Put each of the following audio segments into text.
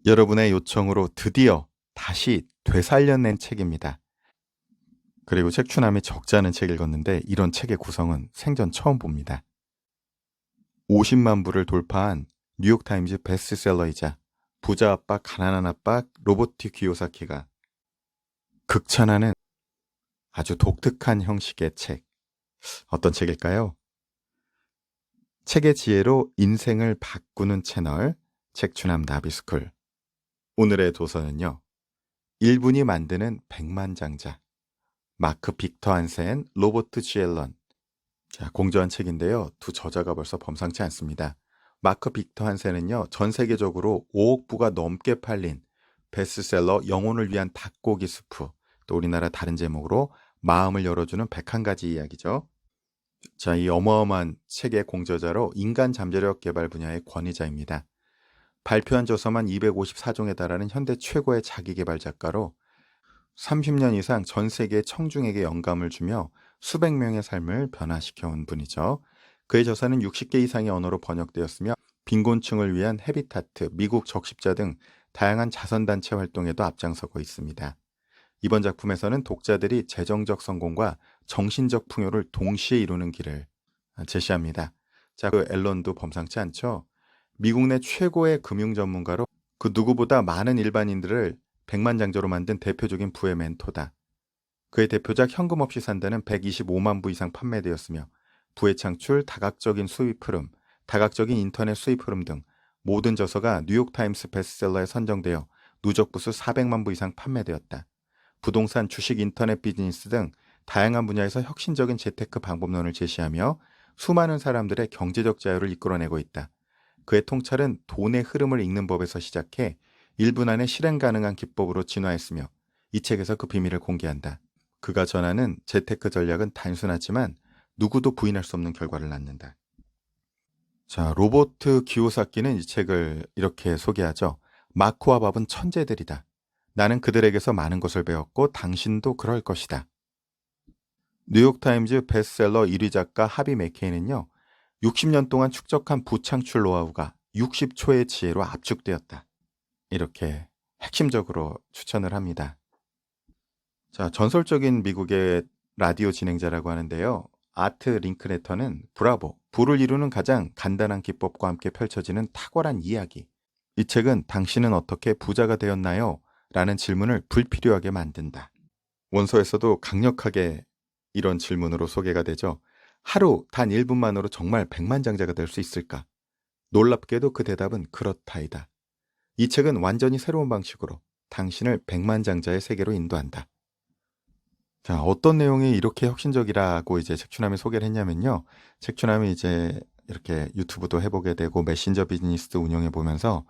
여러분의 요청으로 드디어 다시 되살려낸 책입니다. 그리고 책추남이 적지 않은 책 읽었는데 이런 책의 구성은 생전 처음 봅니다. 50만 부를 돌파한 뉴욕타임즈 베스트셀러이자 부자 아빠 가난한 아빠 로버트 기요사키가 극찬하는 아주 독특한 형식의 책. 어떤 책일까요? 책의 지혜로 인생을 바꾸는 채널 책추남 나비스쿨. 오늘의 도서는요. 1분이 만드는 백만장자. 마크 빅터 한센, 로버트 G. 앨런. 자, 공저한 책인데요. 두 저자가 벌써 범상치 않습니다. 마크 빅터 한센은요. 전 세계적으로 5억 부가 넘게 팔린 베스트셀러 영혼을 위한 닭고기 스프, 또 우리나라 다른 제목으로 마음을 열어주는 101가지 이야기죠. 자, 이 어마어마한 책의 공저자로 인간 잠재력 개발 분야의 권위자입니다. 발표한 저서만 254종에 달하는 현대 최고의 자기개발 작가로 30년 이상 전 세계 청중에게 영감을 주며 수백 명의 삶을 변화시켜온 분이죠. 그의 저서는 60개 이상의 언어로 번역되었으며 빈곤층을 위한 헤비타트, 미국 적십자 등 다양한 자선단체 활동에도 앞장서고 있습니다. 이번 작품에서는 독자들이 재정적 성공과 정신적 풍요를 동시에 이루는 길을 제시합니다. 자, 그 앨런도 범상치 않죠? 미국 내 최고의 금융 전문가로 그 누구보다 많은 일반인들을 백만장자로 만든 대표적인 부의 멘토다. 그의 대표작 현금 없이 산다는 125만 부 이상 판매되었으며 부의 창출, 다각적인 수입 흐름, 다각적인 인터넷 수입 흐름 등 모든 저서가 뉴욕타임스 베스트셀러에 선정되어 누적 부수 400만 부 이상 판매되었다. 부동산, 주식, 인터넷 비즈니스 등 다양한 분야에서 혁신적인 재테크 방법론을 제시하며 수많은 사람들의 경제적 자유를 이끌어내고 있다. 그의 통찰은 돈의 흐름을 읽는 법에서 시작해 1분 안에 실행 가능한 기법으로 진화했으며 이 책에서 그 비밀을 공개한다. 그가 전하는 재테크 전략은 단순하지만 누구도 부인할 수 없는 결과를 낳는다. 자, 로버트 기요사키는 이 책을 이렇게 소개하죠. 마크와 밥은 천재들이다. 나는 그들에게서 많은 것을 배웠고 당신도 그럴 것이다. 뉴욕타임즈 베스트셀러 1위 작가 하비 맥케이는요. 60년 동안 축적한 부창출 노하우가 60초의 지혜로 압축되었다. 이렇게 핵심적으로 추천을 합니다. 자, 전설적인 미국의 라디오 진행자라고 하는데요. 아트 링크네터는 브라보, 부를 이루는 가장 간단한 기법과 함께 펼쳐지는 탁월한 이야기. 이 책은 당신은 어떻게 부자가 되었나요? 라는 질문을 불필요하게 만든다. 원서에서도 강력하게 이런 질문으로 소개가 되죠. 하루 단 1분만으로 정말 백만장자가 될 수 있을까? 놀랍게도 그 대답은 그렇다이다. 이 책은 완전히 새로운 방식으로 당신을 백만장자의 세계로 인도한다. 자, 어떤 내용이 이렇게 혁신적이라고 이제 책추남이 소개를 했냐면요. 책추남이 이제 이렇게 유튜브도 해보게 되고 메신저 비즈니스도 운영해 보면서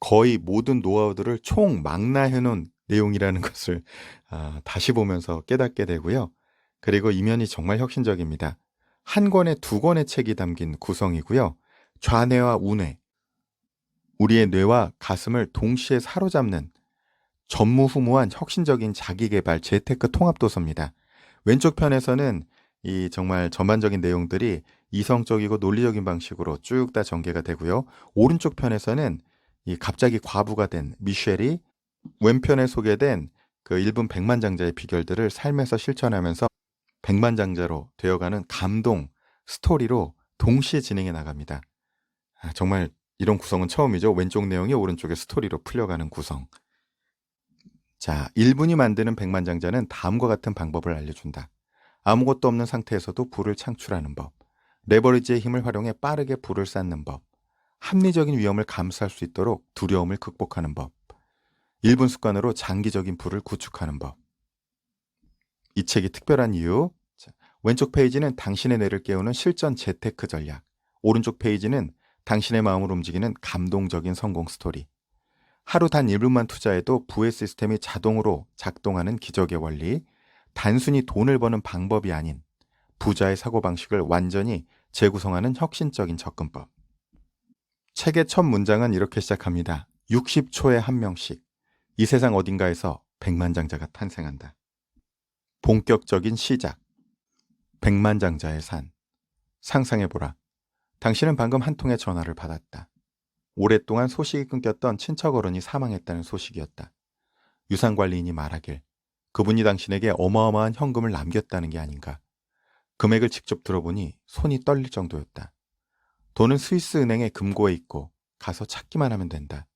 거의 모든 노하우들을 총망라해 놓은 내용이라는 것을 다시 보면서 깨닫게 되고요. 그리고 이면이 정말 혁신적입니다. 한 권에 두 권의 책이 담긴 구성이고요. 좌뇌와 우뇌, 우리의 뇌와 가슴을 동시에 사로잡는 전무후무한 혁신적인 자기개발 재테크 통합도서입니다. 왼쪽 편에서는 이 정말 전반적인 내용들이 이성적이고 논리적인 방식으로 쭉 다 전개가 되고요. 오른쪽 편에서는 이 갑자기 과부가 된 미셸이 왼편에 소개된 그 1분 백만장자의 비결들을 삶에서 실천하면서 백만장자로 되어가는 감동 스토리로 동시에 진행해 나갑니다. 정말 이런 구성은 처음이죠. 왼쪽 내용이 오른쪽의 스토리로 풀려가는 구성. 자, 1분이 만드는 백만장자는 다음과 같은 방법을 알려준다. 아무것도 없는 상태에서도 부를 창출하는 법, 레버리지의 힘을 활용해 빠르게 부를 쌓는 법, 합리적인 위험을 감수할 수 있도록 두려움을 극복하는 법, 1분 습관으로 장기적인 부를 구축하는 법. 이 책이 특별한 이유, 왼쪽 페이지는 당신의 뇌를 깨우는 실전 재테크 전략, 오른쪽 페이지는 당신의 마음을 움직이는 감동적인 성공 스토리. 하루 단 1분만 투자해도 부의 시스템이 자동으로 작동하는 기적의 원리, 단순히 돈을 버는 방법이 아닌 부자의 사고방식을 완전히 재구성하는 혁신적인 접근법. 책의 첫 문장은 이렇게 시작합니다. 60초에 한 명씩 이 세상 어딘가에서 백만장자가 탄생한다. 본격적인 시작. 백만장자의 산. 상상해보라. 당신은 방금 한 통의 전화를 받았다. 오랫동안 소식이 끊겼던 친척 어른이 사망했다는 소식이었다. 유상관리인이 말하길 그분이 당신에게 어마어마한 현금을 남겼다는 게 아닌가. 금액을 직접 들어보니 손이 떨릴 정도였다. 돈은 스위스 은행의 금고에 있고 가서 찾기만 하면 된다.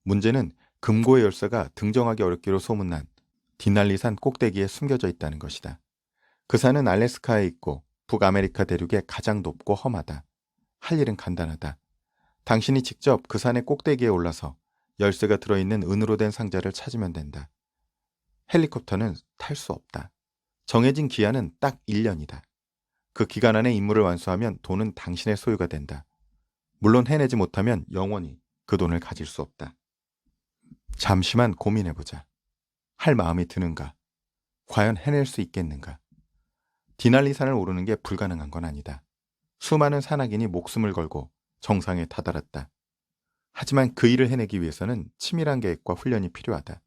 문제는 금고의 열쇠가 등정하기 어렵기로 소문난 디날리산 꼭대기에 숨겨져 있다는 것이다. 그 산은 알래스카에 있고 북아메리카 대륙의 가장 높고 험하다. 할 일은 간단하다. 당신이 직접 그 산의 꼭대기에 올라서 열쇠가 들어있는 은으로 된 상자를 찾으면 된다. 헬리콥터는 탈 수 없다. 정해진 기한은 딱 1년이다. 그 기간 안에 임무를 완수하면 돈은 당신의 소유가 된다. 물론 해내지 못하면 영원히 그 돈을 가질 수 없다. 잠시만 고민해보자. 할 마음이 드는가? 과연 해낼 수 있겠는가? 디날리산을 오르는 게 불가능한 건 아니다. 수많은 산악인이 목숨을 걸고 정상에 다다랐다. 하지만 그 일을 해내기 위해서는 치밀한 계획과 훈련이 필요하다.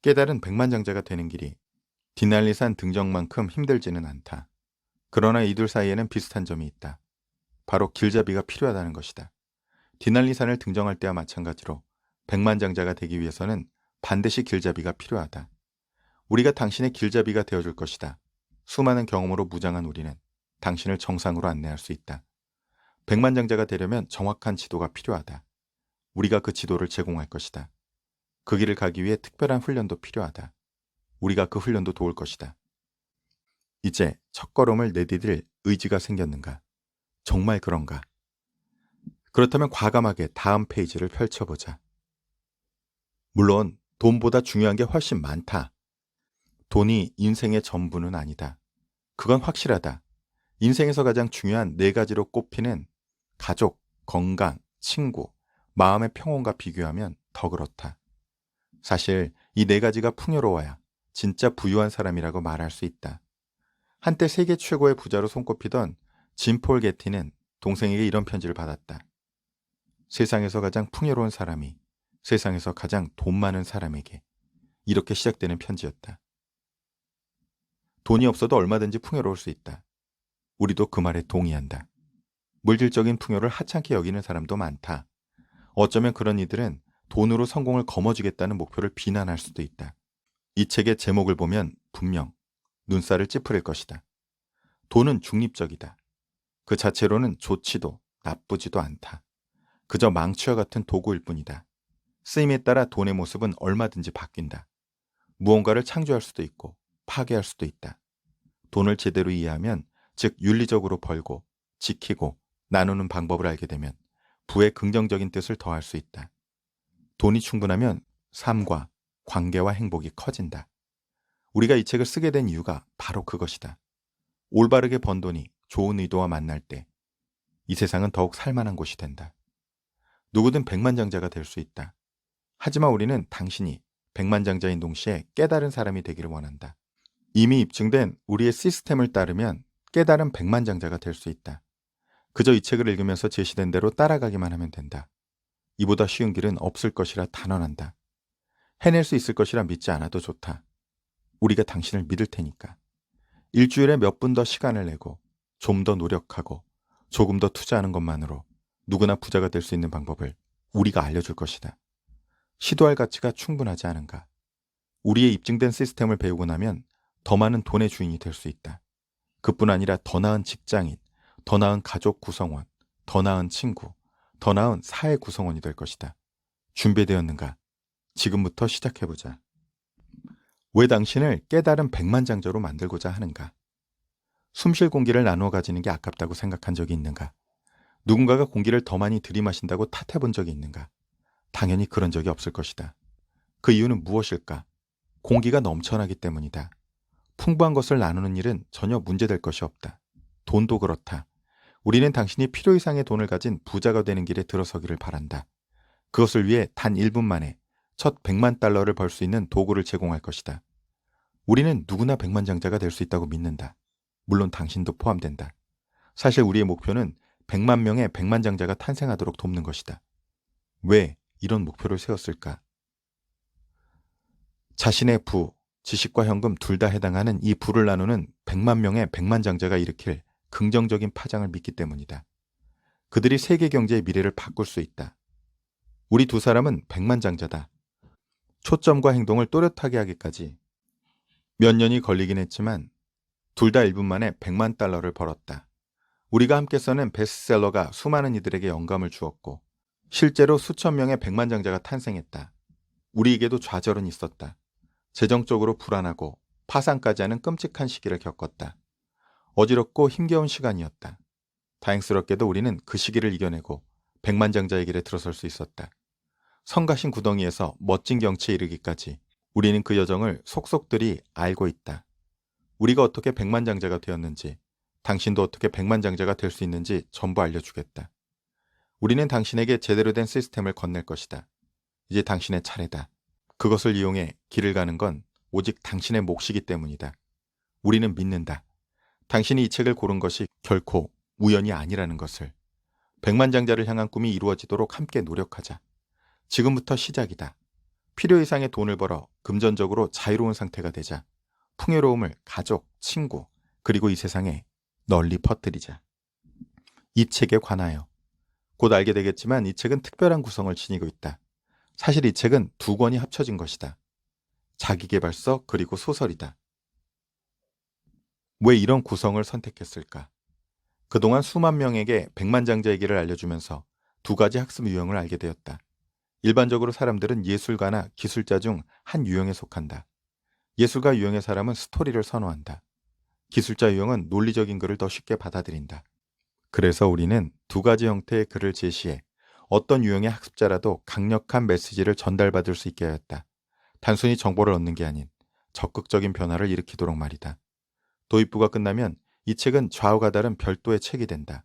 깨달은 백만장자가 되는 길이 디날리산 등정만큼 힘들지는 않다. 그러나 이둘 사이에는 비슷한 점이 있다. 바로 길잡이가 필요하다는 것이다. 디날리산을 등정할 때와 마찬가지로 백만장자가 되기 위해서는 반드시 길잡이가 필요하다. 우리가 당신의 길잡이가 되어줄 것이다. 수많은 경험으로 무장한 우리는 당신을 정상으로 안내할 수 있다. 백만장자가 되려면 정확한 지도가 필요하다. 우리가 그 지도를 제공할 것이다. 그 길을 가기 위해 특별한 훈련도 필요하다. 우리가 그 훈련도 도울 것이다. 이제 첫걸음을 내디딜 의지가 생겼는가? 정말 그런가? 그렇다면 과감하게 다음 페이지를 펼쳐보자. 물론 돈보다 중요한 게 훨씬 많다. 돈이 인생의 전부는 아니다. 그건 확실하다. 인생에서 가장 중요한 4가지로 꼽히는 가족, 건강, 친구, 마음의 평온과 비교하면 더 그렇다. 사실 이 4가지가 풍요로워야 진짜 부유한 사람이라고 말할 수 있다. 한때 세계 최고의 부자로 손꼽히던 짐 폴 게티는 동생에게 이런 편지를 받았다. 세상에서 가장 풍요로운 사람이 세상에서 가장 돈 많은 사람에게. 이렇게 시작되는 편지였다. 돈이 없어도 얼마든지 풍요로울 수 있다. 우리도 그 말에 동의한다. 물질적인 풍요를 하찮게 여기는 사람도 많다. 어쩌면 그런 이들은 돈으로 성공을 거머쥐겠다는 목표를 비난할 수도 있다. 이 책의 제목을 보면 분명 눈살을 찌푸릴 것이다. 돈은 중립적이다. 그 자체로는 좋지도 나쁘지도 않다. 그저 망치와 같은 도구일 뿐이다. 쓰임에 따라 돈의 모습은 얼마든지 바뀐다. 무언가를 창조할 수도 있고 파괴할 수도 있다. 돈을 제대로 이해하면, 즉 윤리적으로 벌고 지키고 나누는 방법을 알게 되면 부의 긍정적인 뜻을 더할 수 있다. 돈이 충분하면 삶과 관계와 행복이 커진다. 우리가 이 책을 쓰게 된 이유가 바로 그것이다. 올바르게 번 돈이 좋은 의도와 만날 때 이 세상은 더욱 살만한 곳이 된다. 누구든 백만장자가 될 수 있다. 하지만 우리는 당신이 백만장자인 동시에 깨달은 사람이 되기를 원한다. 이미 입증된 우리의 시스템을 따르면 깨달은 백만장자가 될 수 있다. 그저 이 책을 읽으면서 제시된 대로 따라가기만 하면 된다. 이보다 쉬운 길은 없을 것이라 단언한다. 해낼 수 있을 것이라 믿지 않아도 좋다. 우리가 당신을 믿을 테니까. 일주일에 몇 분 더 시간을 내고 좀 더 노력하고 조금 더 투자하는 것만으로 누구나 부자가 될 수 있는 방법을 우리가 알려줄 것이다. 시도할 가치가 충분하지 않은가? 우리의 입증된 시스템을 배우고 나면 더 많은 돈의 주인이 될 수 있다. 그뿐 아니라 더 나은 직장인, 더 나은 가족 구성원, 더 나은 친구, 더 나은 사회 구성원이 될 것이다. 준비되었는가? 지금부터 시작해보자. 왜 당신을 깨달은 백만장자로 만들고자 하는가? 숨쉴 공기를 나누어 가지는 게 아깝다고 생각한 적이 있는가? 누군가가 공기를 더 많이 들이마신다고 탓해본 적이 있는가? 당연히 그런 적이 없을 것이다. 그 이유는 무엇일까? 공기가 넘쳐나기 때문이다. 풍부한 것을 나누는 일은 전혀 문제될 것이 없다. 돈도 그렇다. 우리는 당신이 필요 이상의 돈을 가진 부자가 되는 길에 들어서기를 바란다. 그것을 위해 단 1분 만에 첫 100만 달러를 벌 수 있는 도구를 제공할 것이다. 우리는 누구나 백만장자가 될 수 있다고 믿는다. 물론 당신도 포함된다. 사실 우리의 목표는 100만 명의 백만장자가 탄생하도록 돕는 것이다. 왜 이런 목표를 세웠을까? 자신의 부, 지식과 현금 둘 다 해당하는 이 부를 나누는 100만 명의 백만장자가 일으킬 긍정적인 파장을 믿기 때문이다. 그들이 세계 경제의 미래를 바꿀 수 있다. 우리 두 사람은 백만장자다. 초점과 행동을 또렷하게 하기까지 몇 년이 걸리긴 했지만 둘 다 1분 만에 100만 달러를 벌었다. 우리가 함께 써낸 베스트셀러가 수많은 이들에게 영감을 주었고 실제로 수천 명의 백만장자가 탄생했다. 우리에게도 좌절은 있었다. 재정적으로 불안하고 파산까지 하는 끔찍한 시기를 겪었다. 어지럽고 힘겨운 시간이었다. 다행스럽게도 우리는 그 시기를 이겨내고 백만장자의 길에 들어설 수 있었다. 성가신 구덩이에서 멋진 경치에 이르기까지 우리는 그 여정을 속속들이 알고 있다. 우리가 어떻게 백만장자가 되었는지, 당신도 어떻게 백만장자가 될 수 있는지 전부 알려주겠다. 우리는 당신에게 제대로 된 시스템을 건넬 것이다. 이제 당신의 차례다. 그것을 이용해 길을 가는 건 오직 당신의 몫이기 때문이다. 우리는 믿는다. 당신이 이 책을 고른 것이 결코 우연이 아니라는 것을. 백만장자를 향한 꿈이 이루어지도록 함께 노력하자. 지금부터 시작이다. 필요 이상의 돈을 벌어 금전적으로 자유로운 상태가 되자. 풍요로움을 가족, 친구, 그리고 이 세상에 널리 퍼뜨리자. 이 책에 관하여. 곧 알게 되겠지만 이 책은 특별한 구성을 지니고 있다. 사실 이 책은 두 권이 합쳐진 것이다. 자기계발서 그리고 소설이다. 왜 이런 구성을 선택했을까? 그동안 수만 명에게 백만장자의 길을 알려주면서 두 가지 학습 유형을 알게 되었다. 일반적으로 사람들은 예술가나 기술자 중 한 유형에 속한다. 예술가 유형의 사람은 스토리를 선호한다. 기술자 유형은 논리적인 글을 더 쉽게 받아들인다. 그래서 우리는 두 가지 형태의 글을 제시해 어떤 유형의 학습자라도 강력한 메시지를 전달받을 수 있게 하였다. 단순히 정보를 얻는 게 아닌 적극적인 변화를 일으키도록 말이다. 도입부가 끝나면 이 책은 좌우가 다른 별도의 책이 된다.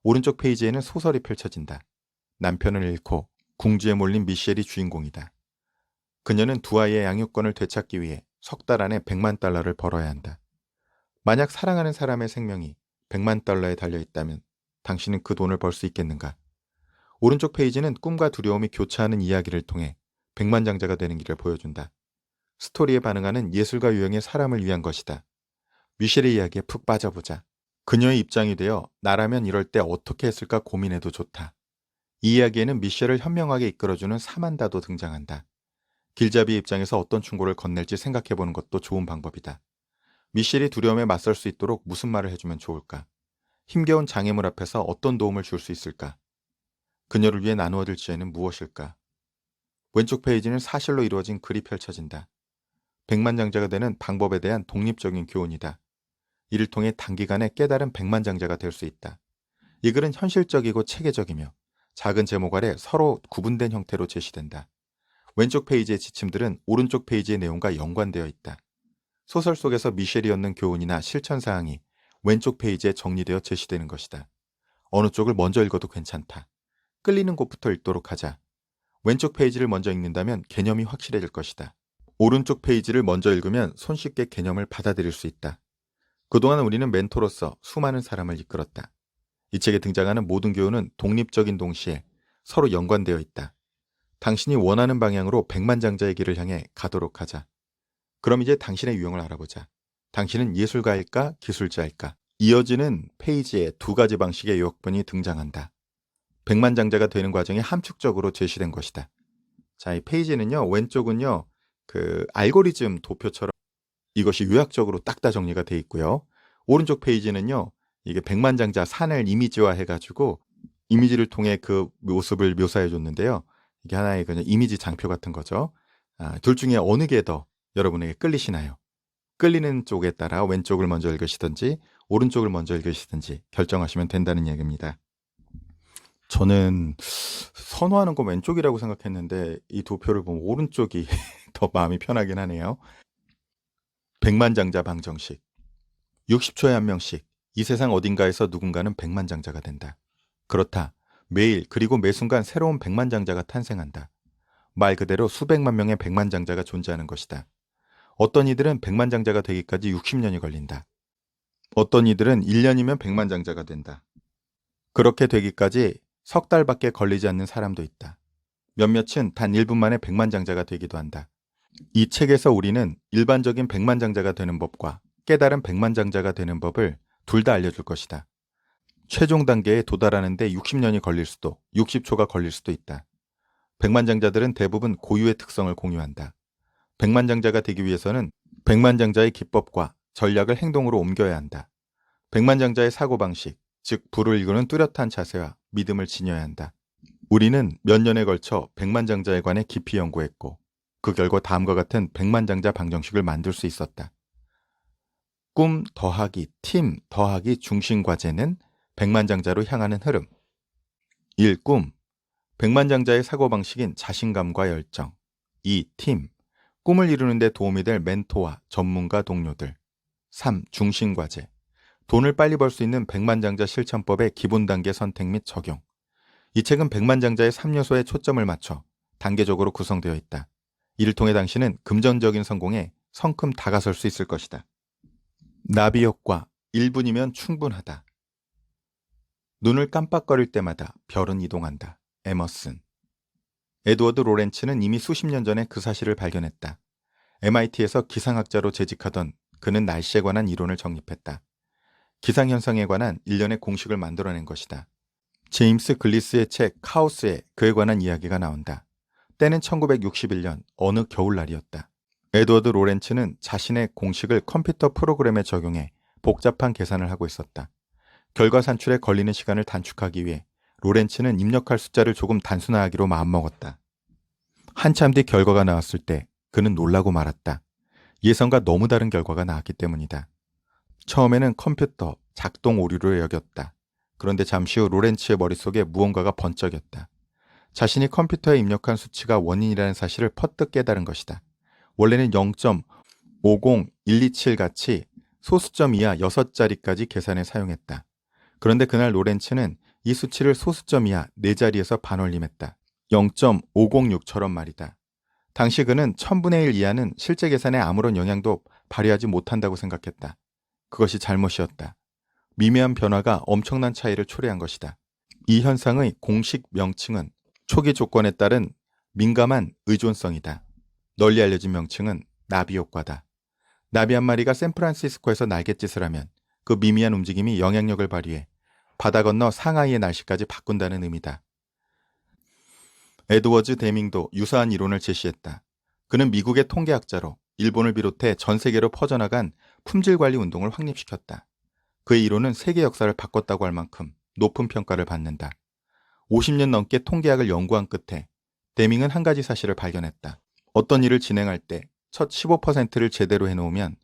오른쪽 페이지에는 소설이 펼쳐진다. 남편을 잃고 궁지에 몰린 미셸이 주인공이다. 그녀는 두 아이의 양육권을 되찾기 위해 석 달 안에 100만 달러를 벌어야 한다. 만약 사랑하는 사람의 생명이 100만 달러에 달려있다면 당신은 그 돈을 벌 수 있겠는가? 오른쪽 페이지는 꿈과 두려움이 교차하는 이야기를 통해 백만장자가 되는 길을 보여준다. 스토리에 반응하는 예술가 유형의 사람을 위한 것이다. 미셸의 이야기에 푹 빠져보자. 그녀의 입장이 되어 나라면 이럴 때 어떻게 했을까 고민해도 좋다. 이 이야기에는 미셸을 현명하게 이끌어주는 사만다도 등장한다. 길잡이의 입장에서 어떤 충고를 건넬지 생각해보는 것도 좋은 방법이다. 미셸이 두려움에 맞설 수 있도록 무슨 말을 해주면 좋을까? 힘겨운 장애물 앞에서 어떤 도움을 줄 수 있을까? 그녀를 위해 나누어질 지혜는 무엇일까? 왼쪽 페이지는 사실로 이루어진 글이 펼쳐진다. 백만장자가 되는 방법에 대한 독립적인 교훈이다. 이를 통해 단기간에 깨달은 백만장자가 될 수 있다. 이 글은 현실적이고 체계적이며 작은 제목 아래 서로 구분된 형태로 제시된다. 왼쪽 페이지의 지침들은 오른쪽 페이지의 내용과 연관되어 있다. 소설 속에서 미셸이 얻는 교훈이나 실천사항이 왼쪽 페이지에 정리되어 제시되는 것이다. 어느 쪽을 먼저 읽어도 괜찮다. 끌리는 곳부터 읽도록 하자. 왼쪽 페이지를 먼저 읽는다면 개념이 확실해질 것이다. 오른쪽 페이지를 먼저 읽으면 손쉽게 개념을 받아들일 수 있다. 그동안 우리는 멘토로서 수많은 사람을 이끌었다. 이 책에 등장하는 모든 교훈은 독립적인 동시에 서로 연관되어 있다. 당신이 원하는 방향으로 백만장자의 길을 향해 가도록 하자. 그럼 이제 당신의 유형을 알아보자. 당신은 예술가일까 기술자일까? 이어지는 페이지에 두 가지 방식의 요약본이 등장한다. 백만장자가 되는 과정이 함축적으로 제시된 것이다. 자, 이 페이지는요, 왼쪽은요, 그 알고리즘 도표처럼 이것이 요약적으로 딱 다 정리가 돼 있고요. 오른쪽 페이지는요, 이게 백만장자 산을 이미지화 해가지고 이미지를 통해 그 모습을 묘사해 줬는데요. 이게 하나의 그냥 이미지 장표 같은 거죠. 둘 중에 어느 게 더 여러분에게 끌리시나요? 끌리는 쪽에 따라 왼쪽을 먼저 읽으시든지 오른쪽을 먼저 읽으시든지 결정하시면 된다는 얘기입니다. 저는 선호하는 건 왼쪽이라고 생각했는데 이 도표를 보면 오른쪽이 더 마음이 편하긴 하네요. 백만장자 방정식. 60초에 한 명씩 이 세상 어딘가에서 누군가는 백만장자가 된다. 그렇다. 매일 그리고 매순간 새로운 백만장자가 탄생한다. 말 그대로 수백만 명의 백만장자가 존재하는 것이다. 어떤 이들은 백만장자가 되기까지 60년이 걸린다. 어떤 이들은 1년이면 백만장자가 된다. 그렇게 되기까지 석 달밖에 걸리지 않는 사람도 있다. 몇몇은 단 1분 만에 백만장자가 되기도 한다. 이 책에서 우리는 일반적인 백만장자가 되는 법과 깨달은 백만장자가 되는 법을 둘 다 알려줄 것이다. 최종 단계에 도달하는데 60년이 걸릴 수도, 60초가 걸릴 수도 있다. 백만장자들은 대부분 고유의 특성을 공유한다. 백만장자가 되기 위해서는 백만장자의 기법과 전략을 행동으로 옮겨야 한다. 백만장자의 사고방식, 즉 부를 이루는 뚜렷한 자세와 믿음을 지녀야 한다. 우리는 몇 년에 걸쳐 백만장자에 관해 깊이 연구했고 그 결과 다음과 같은 백만장자 방정식을 만들 수 있었다. 꿈 더하기 팀 더하기 중심과제는 백만장자로 향하는 흐름. 1. 꿈. 백만장자의 사고방식인 자신감과 열정. 2. 팀. 꿈을 이루는 데 도움이 될 멘토와 전문가 동료들. 3. 중심과제. 돈을 빨리 벌 수 있는 백만장자 실천법의 기본 단계 선택 및 적용. 이 책은 백만장자의 3요소에 초점을 맞춰 단계적으로 구성되어 있다. 이를 통해 당신은 금전적인 성공에 성큼 다가설 수 있을 것이다. 나비 효과. 1분이면 충분하다. 눈을 깜빡거릴 때마다 별은 이동한다. 에머슨. 에드워드 로렌츠는 이미 수십 년 전에 그 사실을 발견했다. MIT에서 기상학자로 재직하던 그는 날씨에 관한 이론을 정립했다. 기상현상에 관한 일련의 공식을 만들어낸 것이다. 제임스 글리스의 책 카오스에 그에 관한 이야기가 나온다. 때는 1961년 어느 겨울날이었다. 에드워드 로렌츠는 자신의 공식을 컴퓨터 프로그램에 적용해 복잡한 계산을 하고 있었다. 결과 산출에 걸리는 시간을 단축하기 위해 로렌츠는 입력할 숫자를 조금 단순화하기로 마음먹었다. 한참 뒤 결과가 나왔을 때 그는 놀라고 말았다. 예상과 너무 다른 결과가 나왔기 때문이다. 처음에는 컴퓨터 작동 오류로 여겼다. 그런데 잠시 후 로렌츠의 머릿속에 무언가가 번쩍였다. 자신이 컴퓨터에 입력한 수치가 원인이라는 사실을 퍼뜩 깨달은 것이다. 원래는 0.50127 같이 소수점 이하 6자리까지 계산에 사용했다. 그런데 그날 로렌츠는 이 수치를 소수점 이하 4자리에서 반올림했다. 0.506처럼 말이다. 당시 그는 1000분의 1 이하는 실제 계산에 아무런 영향도 발휘하지 못한다고 생각했다. 그것이 잘못이었다. 미미한 변화가 엄청난 차이를 초래한 것이다. 이 현상의 공식 명칭은 초기 조건에 따른 민감한 의존성이다. 널리 알려진 명칭은 나비 효과다. 나비 한 마리가 샌프란시스코에서 날갯짓을 하면 그 미미한 움직임이 영향력을 발휘해 바다 건너 상하이의 날씨까지 바꾼다는 의미다. 에드워즈 데밍도 유사한 이론을 제시했다. 그는 미국의 통계학자로 일본을 비롯해 전 세계로 퍼져나간 품질관리 운동을 확립시켰다. 그의 이론은 세계 역사를 바꿨다고 할 만큼 높은 평가를 받는다. 50년 넘게 통계학을 연구한 끝에 데밍은 한 가지 사실을 발견했다. 어떤 일을 진행할 때 첫 15%를 제대로 해놓으면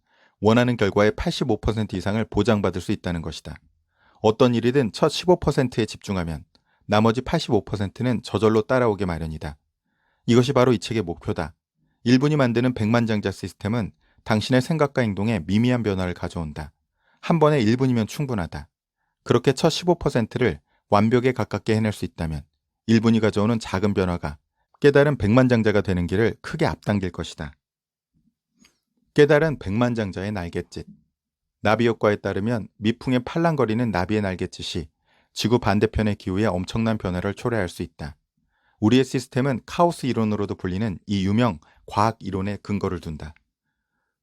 원하는 결과의 85% 이상을 보장받을 수 있다는 것이다. 어떤 일이든 첫 15%에 집중하면 나머지 85%는 저절로 따라오게 마련이다. 이것이 바로 이 책의 목표다. 1분이 만드는 백만장자 시스템은 당신의 생각과 행동에 미미한 변화를 가져온다. 한 번에 1분이면 충분하다. 그렇게 첫 15%를 완벽에 가깝게 해낼 수 있다면 1분이 가져오는 작은 변화가 깨달은 백만장자가 되는 길을 크게 앞당길 것이다. 깨달은 백만장자의 날갯짓. 나비 효과에 따르면 미풍에 팔랑거리는 나비의 날갯짓이 지구 반대편의 기후에 엄청난 변화를 초래할 수 있다. 우리의 시스템은 카오스 이론으로도 불리는 이 유명 과학 이론에 근거를 둔다.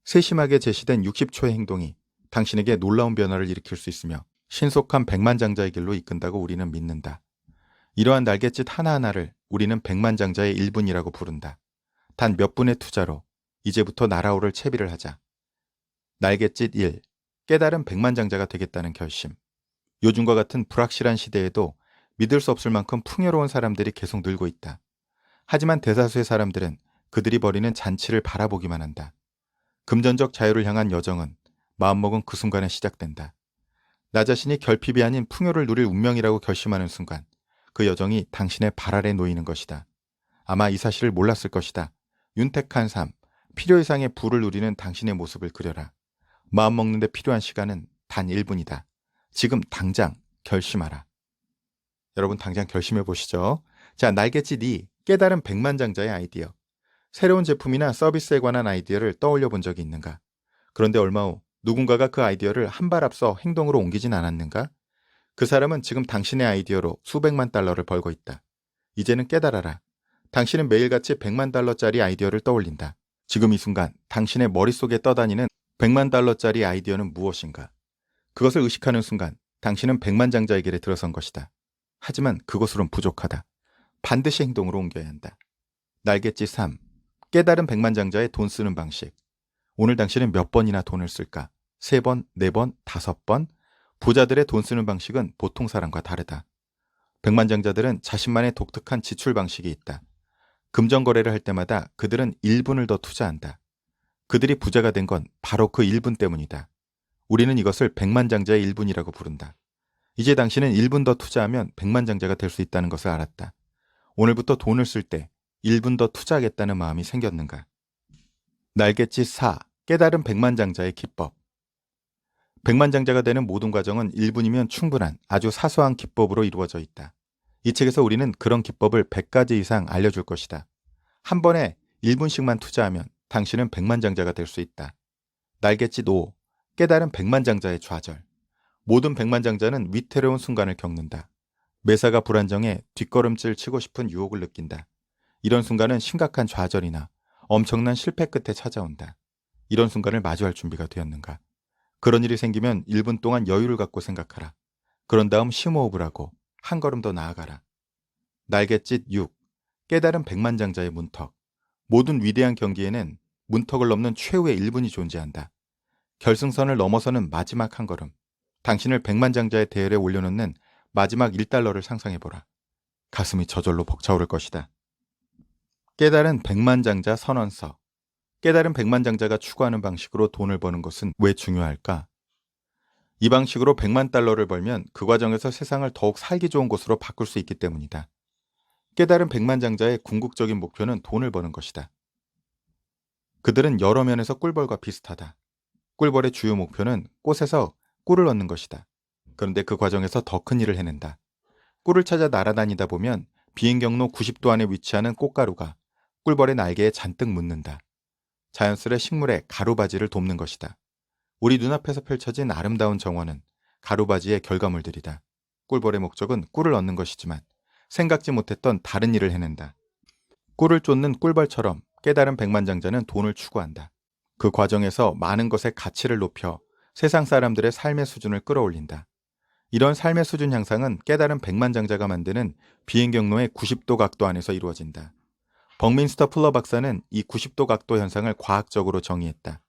세심하게 제시된 60초의 행동이 당신에게 놀라운 변화를 일으킬 수 있으며 신속한 백만장자의 길로 이끈다고 우리는 믿는다. 이러한 날갯짓 하나하나를 우리는 백만장자의 1분이라고 부른다. 단 몇 분의 투자로 이제부터 날아오를 채비를 하자. 날갯짓 1. 깨달은 백만장자가 되겠다는 결심. 요즘과 같은 불확실한 시대에도 믿을 수 없을 만큼 풍요로운 사람들이 계속 늘고 있다. 하지만 대다수의 사람들은 그들이 벌이는 잔치를 바라보기만 한다. 금전적 자유를 향한 여정은 마음먹은 그 순간에 시작된다. 나 자신이 결핍이 아닌 풍요를 누릴 운명이라고 결심하는 순간 그 여정이 당신의 발 아래 놓이는 것이다. 아마 이 사실을 몰랐을 것이다. 윤택한 삶, 필요 이상의 부를 누리는 당신의 모습을 그려라. 마음먹는 데 필요한 시간은 단 1분이다. 지금 당장 결심하라. 여러분 당장 결심해 보시죠. 자, 날갯짓 2. 깨달은 백만장자의 아이디어. 새로운 제품이나 서비스에 관한 아이디어를 떠올려 본 적이 있는가? 그런데 얼마 후 누군가가 그 아이디어를 한 발 앞서 행동으로 옮기진 않았는가? 그 사람은 지금 당신의 아이디어로 수백만 달러를 벌고 있다. 이제는 깨달아라. 당신은 매일같이 100만 달러짜리 아이디어를 떠올린다. 지금 이 순간 당신의 머릿속에 떠다니는 100만 달러짜리 아이디어는 무엇인가? 그것을 의식하는 순간 당신은 백만장자의 길에 들어선 것이다. 하지만 그것으론 부족하다. 반드시 행동으로 옮겨야 한다. 날갯짓 3. 깨달은 백만장자의 돈 쓰는 방식. 오늘 당신은 몇 번이나 돈을 쓸까? 3번, 4번, 5번? 부자들의 돈 쓰는 방식은 보통 사람과 다르다. 백만장자들은 자신만의 독특한 지출 방식이 있다. 금전거래를 할 때마다 그들은 1분을 더 투자한다. 그들이 부자가 된 건 바로 그 1분 때문이다. 우리는 이것을 백만장자의 1분이라고 부른다. 이제 당신은 1분 더 투자하면 백만장자가 될 수 있다는 것을 알았다. 오늘부터 돈을 쓸 때 1분 더 투자하겠다는 마음이 생겼는가? 날갯짓 4. 깨달은 백만장자의 기법. 백만장자가 되는 모든 과정은 1분이면 충분한 아주 사소한 기법으로 이루어져 있다. 이 책에서 우리는 그런 기법을 100가지 이상 알려줄 것이다. 한 번에 1분씩만 투자하면 당신은 백만장자가 될 수 있다. 날갯짓 5. 깨달은 백만장자의 좌절. 모든 백만장자는 위태로운 순간을 겪는다. 매사가 불안정해 뒷걸음질 치고 싶은 유혹을 느낀다. 이런 순간은 심각한 좌절이나 엄청난 실패 끝에 찾아온다. 이런 순간을 마주할 준비가 되었는가? 그런 일이 생기면 1분 동안 여유를 갖고 생각하라. 그런 다음 심호흡을 하고 한 걸음 더 나아가라. 날갯짓 6. 깨달은 백만장자의 문턱. 모든 위대한 경기에는 문턱을 넘는 최후의 1분이 존재한다. 결승선을 넘어서는 마지막 한 걸음. 당신을 백만장자의 대열에 올려놓는 마지막 1달러를 상상해보라. 가슴이 저절로 벅차오를 것이다. 깨달은 백만장자 선언서. 깨달은 백만장자가 추구하는 방식으로 돈을 버는 것은 왜 중요할까? 이 방식으로 100만 달러를 벌면 그 과정에서 세상을 더욱 살기 좋은 곳으로 바꿀 수 있기 때문이다. 깨달은 백만장자의 궁극적인 목표는 돈을 버는 것이다. 그들은 여러 면에서 꿀벌과 비슷하다. 꿀벌의 주요 목표는 꽃에서 꿀을 얻는 것이다. 그런데 그 과정에서 더 큰 일을 해낸다. 꿀을 찾아 날아다니다 보면 비행 경로 90도 안에 위치하는 꽃가루가 꿀벌의 날개에 잔뜩 묻는다. 자연스레 식물의 가루바지를 돕는 것이다. 우리 눈앞에서 펼쳐진 아름다운 정원은 가루바지의 결과물들이다. 꿀벌의 목적은 꿀을 얻는 것이지만 생각지 못했던 다른 일을 해낸다. 꿀을 쫓는 꿀벌처럼 깨달은 백만장자는 돈을 추구한다. 그 과정에서 많은 것의 가치를 높여 세상 사람들의 삶의 수준을 끌어올린다. 이런 삶의 수준 향상은 깨달은 백만장자가 만드는 비행 경로의 90도 각도 안에서 이루어진다. 벅민스터 풀러 박사는 이 90도 각도 현상을 과학적으로 정의했다.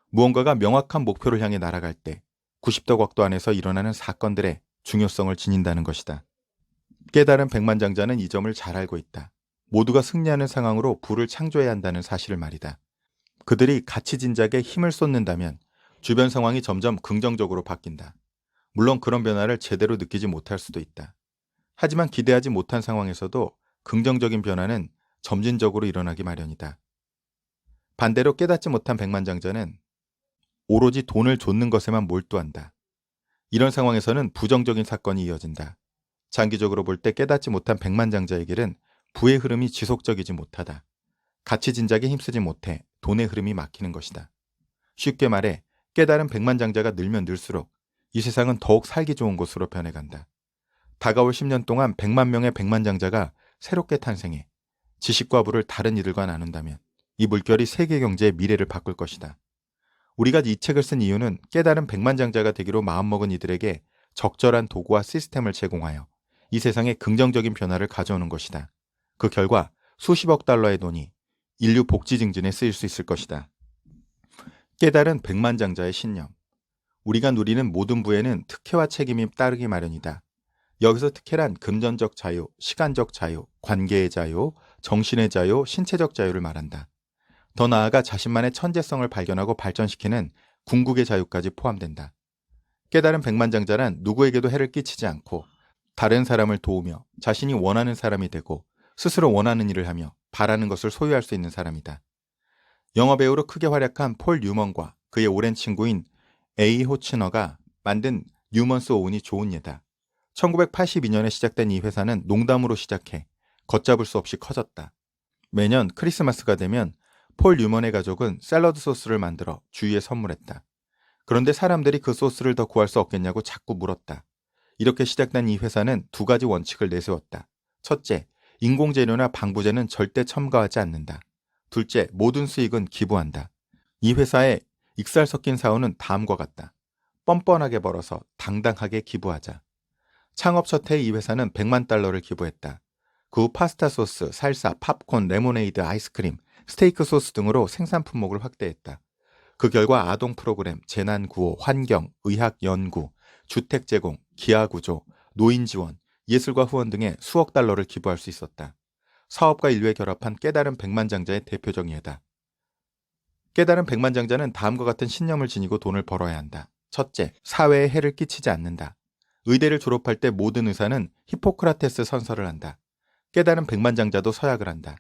무언가가 명확한 목표를 향해 날아갈 때 90도 각도 안에서 일어나는 사건들의 중요성을 지닌다는 것이다. 깨달은 백만장자는 이 점을 잘 알고 있다. 모두가 승리하는 상황으로 부를 창조해야 한다는 사실을 말이다. 그들이 가치 진작에 힘을 쏟는다면 주변 상황이 점점 긍정적으로 바뀐다. 물론 그런 변화를 제대로 느끼지 못할 수도 있다. 하지만 기대하지 못한 상황에서도 긍정적인 변화는 점진적으로 일어나기 마련이다. 반대로 깨닫지 못한 백만장자는 오로지 돈을 좇는 것에만 몰두한다. 이런 상황에서는 부정적인 사건이 이어진다. 장기적으로 볼 때 깨닫지 못한 백만장자에게는 부의 흐름이 지속적이지 못하다. 가치 진작에 힘쓰지 못해 돈의 흐름이 막히는 것이다. 쉽게 말해 깨달은 백만장자가 늘면 늘수록 이 세상은 더욱 살기 좋은 곳으로 변해간다. 다가올 10년 동안 100만 명의 백만장자가 새롭게 탄생해 지식과 부를 다른 이들과 나눈다면 이 물결이 세계 경제의 미래를 바꿀 것이다. 우리가 이 책을 쓴 이유는 깨달은 백만장자가 되기로 마음먹은 이들에게 적절한 도구와 시스템을 제공하여 이 세상에 긍정적인 변화를 가져오는 것이다. 그 결과 수십억 달러의 돈이 인류 복지 증진에 쓰일 수 있을 것이다. 깨달은 백만장자의 신념. 우리가 누리는 모든 부에는 특혜와 책임이 따르기 마련이다. 여기서 특혜란 금전적 자유, 시간적 자유, 관계의 자유, 정신의 자유, 신체적 자유를 말한다. 더 나아가 자신만의 천재성을 발견하고 발전시키는 궁극의 자유까지 포함된다. 깨달은 백만장자란 누구에게도 해를 끼치지 않고 다른 사람을 도우며 자신이 원하는 사람이 되고 스스로 원하는 일을 하며 바라는 것을 소유할 수 있는 사람이다. 영화배우로 크게 활약한 폴 뉴먼과 그의 오랜 친구인 에이 호치너가 만든 뉴먼스 오운이 좋은 예다. 1982년에 시작된 이 회사는 농담으로 시작해 걷잡을 수 없이 커졌다. 매년 크리스마스가 되면 폴 뉴먼의 가족은 샐러드 소스를 만들어 주위에 선물했다. 그런데 사람들이 그 소스를 더 구할 수 없겠냐고 자꾸 물었다. 이렇게 시작된 이 회사는 2가지 원칙을 내세웠다. 첫째, 인공재료나 방부제는 절대 첨가하지 않는다. 둘째, 모든 수익은 기부한다. 이 회사의 익살 섞인 사원은 다음과 같다. 뻔뻔하게 벌어서 당당하게 기부하자. 창업 첫 해 이 회사는 100만 달러를 기부했다. 그 후 파스타 소스, 살사, 팝콘, 레모네이드, 아이스크림, 스테이크 소스 등으로 생산 품목을 확대했다. 그 결과 아동 프로그램, 재난 구호, 환경, 의학 연구, 주택 제공, 기아 구조, 노인 지원, 예술가 후원 등의 수억 달러를 기부할 수 있었다. 사업과 인류에 결합한 깨달은 백만장자의 대표적 예다. 깨달은 백만장자는 다음과 같은 신념을 지니고 돈을 벌어야 한다. 첫째, 사회에 해를 끼치지 않는다. 의대를 졸업할 때 모든 의사는 히포크라테스 선서를 한다. 깨달은 백만장자도 서약을 한다.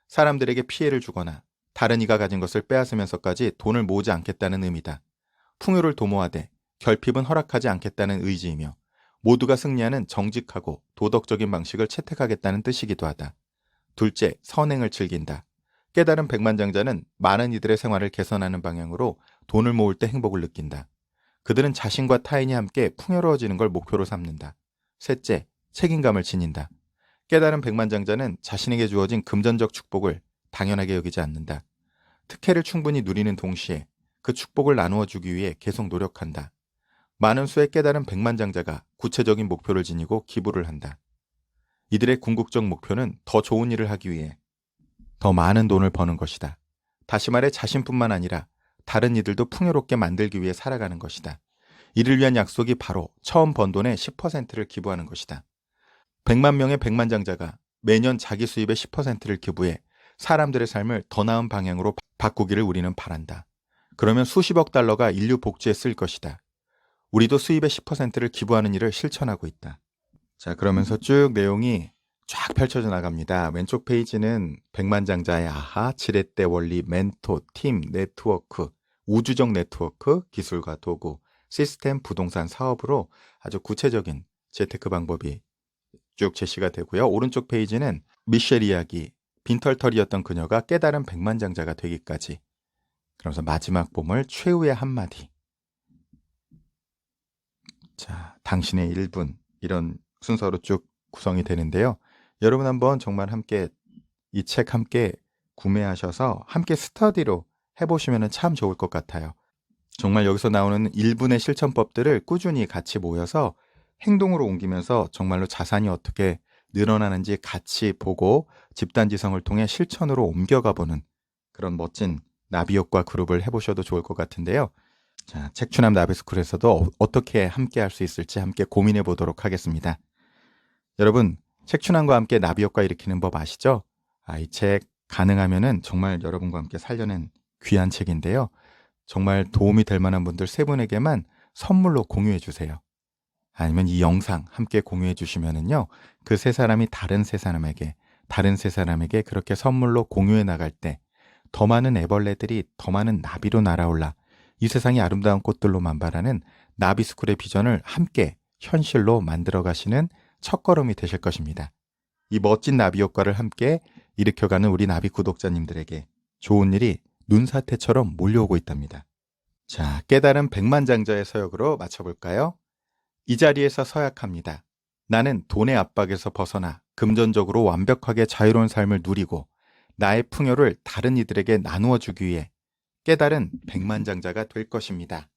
사람들에게 피해를 주거나 다른 이가 가진 것을 빼앗으면서까지 돈을 모으지 않겠다는 의미다. 풍요를 도모하되 결핍은 허락하지 않겠다는 의지이며 모두가 승리하는 정직하고 도덕적인 방식을 채택하겠다는 뜻이기도 하다. 둘째, 선행을 즐긴다. 깨달은 백만장자는 많은 이들의 생활을 개선하는 방향으로 돈을 모을 때 행복을 느낀다. 그들은 자신과 타인이 함께 풍요로워지는 걸 목표로 삼는다. 셋째, 책임감을 지닌다. 깨달은 백만장자는 자신에게 주어진 금전적 축복을 당연하게 여기지 않는다. 특혜를 충분히 누리는 동시에 그 축복을 나누어 주기 위해 계속 노력한다. 많은 수의 깨달은 백만장자가 구체적인 목표를 지니고 기부를 한다. 이들의 궁극적 목표는 더 좋은 일을 하기 위해 더 많은 돈을 버는 것이다. 다시 말해 자신뿐만 아니라 다른 이들도 풍요롭게 만들기 위해 살아가는 것이다. 이를 위한 약속이 바로 처음 번 돈의 10%를 기부하는 것이다. 100만 명의 백만장자가 매년 자기 수입의 10%를 기부해 사람들의 삶을 더 나은 방향으로 바꾸기를 우리는 바란다. 그러면 수십억 달러가 인류 복지에 쓸 것이다. 우리도 수입의 10%를 기부하는 일을 실천하고 있다. 자, 그러면서 쭉 내용이 쫙 펼쳐져 나갑니다. 왼쪽 페이지는 백만장자의 아하, 지렛대 원리, 멘토, 팀, 네트워크, 우주적 네트워크, 기술과 도구, 시스템, 부동산, 사업으로 아주 구체적인 재테크 방법이 쭉 제시가 되고요. 오른쪽 페이지는 미셸 이야기, 빈털털이었던 그녀가 깨달은 백만장자가 되기까지. 그러면서 마지막 보물, 최후의 한마디. 자, 당신의 1분, 이런 순서로 쭉 구성이 되는데요. 여러분 한번 정말 함께 이 책 함께 구매하셔서 함께 스터디로 해보시면 참 좋을 것 같아요. 정말 여기서 나오는 1분의 실천법들을 꾸준히 같이 모여서 행동으로 옮기면서 정말로 자산이 어떻게 늘어나는지 같이 보고 집단지성을 통해 실천으로 옮겨가 보는 그런 멋진 나비효과 그룹을 해보셔도 좋을 것 같은데요. 자, 책추남 나비스쿨에서도 어떻게 함께 할 수 있을지 함께 고민해 보도록 하겠습니다. 여러분, 책춘환과 함께 나비효과 일으키는 법 아시죠? 이 책 가능하면은 정말 여러분과 함께 살려낸 귀한 책인데요. 정말 도움이 될 만한 분들 3분에게만 선물로 공유해 주세요. 아니면 이 영상 함께 공유해 주시면은요. 그 3사람이 다른 3사람에게 그렇게 선물로 공유해 나갈 때 더 많은 애벌레들이 더 많은 나비로 날아올라 이 세상이 아름다운 꽃들로 만발하는 나비스쿨의 비전을 함께 현실로 만들어 가시는 첫걸음이 되실 것입니다. 이 멋진 나비 효과를 함께 일으켜가는 우리 나비 구독자님들에게 좋은 일이 눈사태처럼 몰려오고 있답니다. 자, 깨달은 백만장자의 서역으로 맞춰볼까요? 이 자리에서 서약합니다. 나는 돈의 압박에서 벗어나 금전적으로 완벽하게 자유로운 삶을 누리고 나의 풍요를 다른 이들에게 나누어 주기 위해 깨달은 백만장자가 될 것입니다.